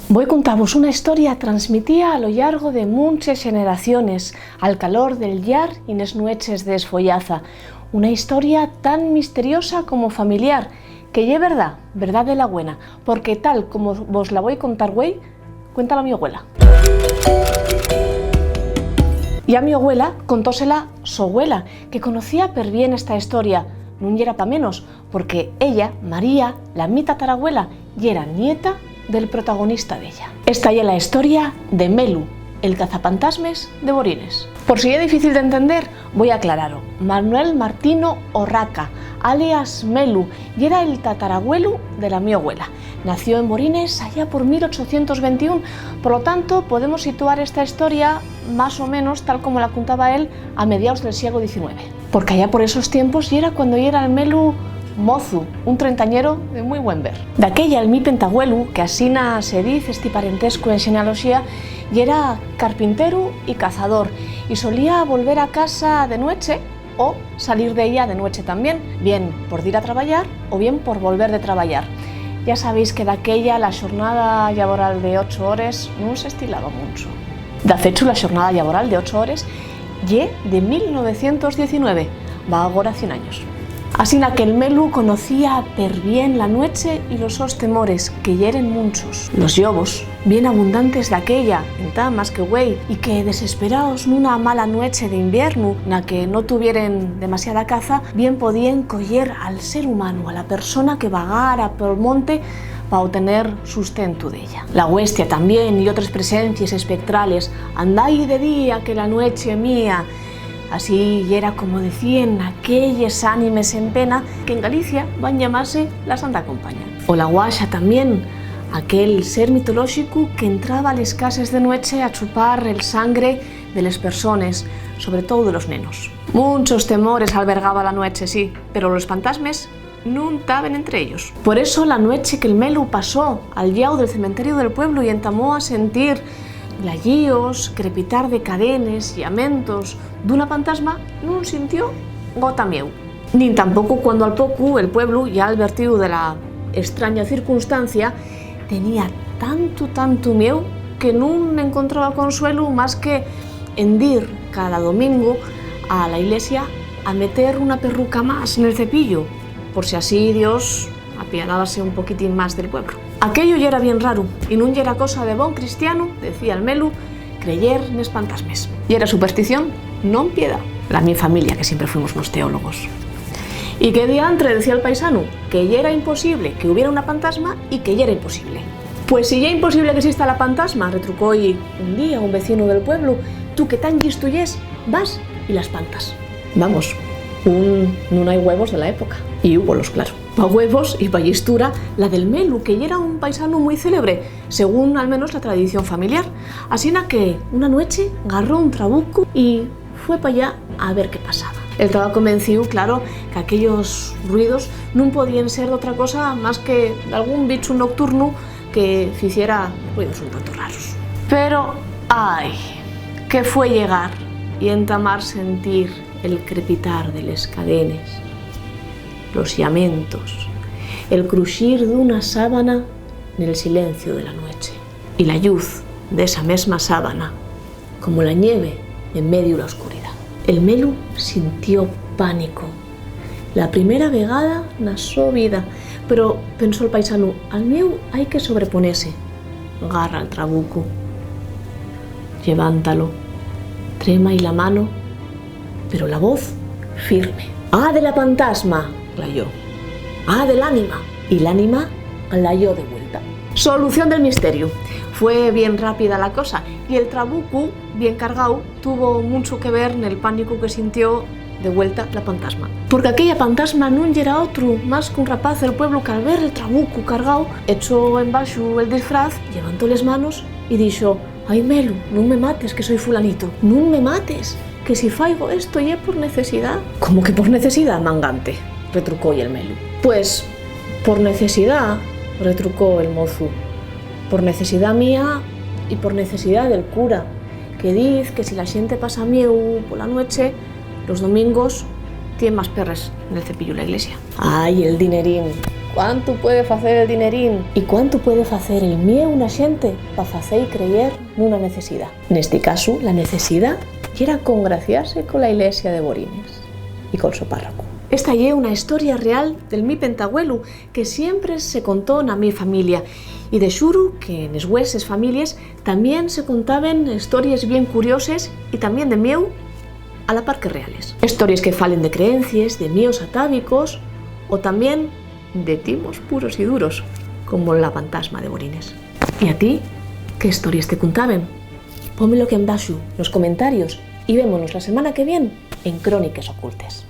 Voy a contaros una historia transmitida a lo largo de muchas generaciones, al calor del llar y las noches de esfollaza. Una historia tan misteriosa como familiar, que es verdad, verdad de la buena, porque tal como vos la voy a contar, güey, cuéntala a mi abuela. Y a mi abuela contósela su abuela, que conocía per bien esta historia. No era pa menos, porque ella, María, la mi tatarabuela, y era nieta del protagonista de ella. Esta es la historia de Melu, el cazapantasmes de Borines. Por si es difícil de entender, voy a aclararlo. Manuel Martino Orraca, alias Melu, y era el tatarabuelo de la mi abuela. Nació en Borines allá por 1821, por lo tanto podemos situar esta historia más o menos tal como la contaba él a mediados del siglo XIX. Porque allá por esos tiempos y era cuando era el Melu mozu, un treintañero de muy buen ver. D'aquella el mi pentabuelu, que asina se dice este parentesco en genealogía, y era carpintero y cazador, y solía volver a casa de noche o salir de ella de noche también, bien por ir a trabajar o bien por volver de trabajar. Ya sabéis que d'aquella la jornada laboral de 8 horas no se estilaba mucho. De hecho, la jornada laboral de 8 horas ye de 1919, va ahora 100 años. Así que el Melu conocía per bien la noche y los sos temores, que yeren muchos. Los llobos, bien abundantes d'aquella, en más que güey, y que desesperados nuna mala noche de invierno, na que no tuvieren demasiada caza, bien podían coger al ser humano, a la persona que vagara por el monte para obtener sustento de ella. La huestia también y otras presencias espectrales, andai de día que la noche mía. Así era como decían aquellos ánimes en pena que en Galicia van a llamarse la Santa Compaña. O la guaxa también, aquel ser mitológico que entraba a las casas de noche a chupar el sangre de las personas, sobre todo de los nenos. Muchos temores albergaba la noche, sí, pero los fantasmas no estaban entre ellos. Por eso la noche que el Melu pasó al llau del cementerio del pueblo y entamó a sentir glayíos, crepitar de cadenes, llamentos d'una fantasma, no sintió gota mieu. Ni tampoco cuando al poco el pueblo, ya advertido de la extraña circunstancia, tenía tanto mieu que no encontraba consuelo más que en ir cada domingo a la iglesia a meter una perruca más en el cepillo, por si así Dios apiadábase un poquitín más del pueblo. Aquello ya era bien raro, y no era cosa de bon cristiano, decía el Melu, creyer en fantasmes. Y era superstición, non piedad. La mi familia, que siempre fuimos los teólogos. Y que diantre, decía el paisano, que ya era imposible que hubiera una fantasma y que ya era imposible. Pues si ya es imposible que exista la fantasma, retrucó y un día un vecino del pueblo, tú que tan listo yes, vas y las pantas. Vamos, no hay huevos de la época. Y hubo los, claro. Pa' huevos y pa' listura, la del Melu, que ya era un paisano muy célebre, según al menos la tradición familiar. Así que una noche agarró un trabuco y fue para allá a ver qué pasaba. Él estaba convencido, claro, que aquellos ruidos no podían ser de otra cosa más que de algún bicho nocturno que hiciera ruidos un tanto raros. Pero, ay, que fue llegar y entamar sentir el crepitar de las cadenas, los lamentos, el crujir de una sábana en el silencio de la noche y la luz de esa misma sábana como la nieve en medio de la oscuridad. El Melu sintió pánico, la primera vegada na su vida, pero pensó el paisano, al meu hay que sobreponerse. Agarra el trabuco, levántalo, trema y la mano, pero la voz firme. ¡Ah, de la fantasma!, clayó. ¡Ah, del ánima! Y el ánima clayó de vuelta. Solución del misterio. Fue bien rápida la cosa y el trabuco, bien cargado, tuvo mucho que ver en el pánico que sintió de vuelta la fantasma. Porque aquella fantasma no era otro más que un rapaz del pueblo que al ver el trabuco cargado echó en baixo el disfraz, levantó las manos y dijo: «Ay, Melu, no me mates, que soy fulanito, no me mates, que si faigo esto ya por necesidad». «¿Cómo que por necesidad, mangante?», retrucó el Melu. «Pues por necesidad», retrucó el mozu, «por necesidad mía y por necesidad del cura, que dice que si la gente pasa mieu por la noche, los domingos tiene más perres en el cepillo de la iglesia». «Ay, el dinerín, cuánto puede facer el dinerín y cuánto puede facer el mieu una xente pa facer creyer nunha necesidad. Neste caso, la necesidad era congraciarse con la iglesia de Borines y con su párroco. Esta é una historia real del mi pentagüelu que siempre se contó na mi familia y de xuru que en es vueses familias también se contaban historias bien curiosas y también de mieu a la par que reales. Historias que falen de creencias, de míos atávicos o también de timos puros y duros, como la fantasma de Borines. ¿Y a ti? ¿Qué historias te contaban? Pónmelo que en baxo, los comentarios, y vémonos la semana que viene en Crónicas Ocultes.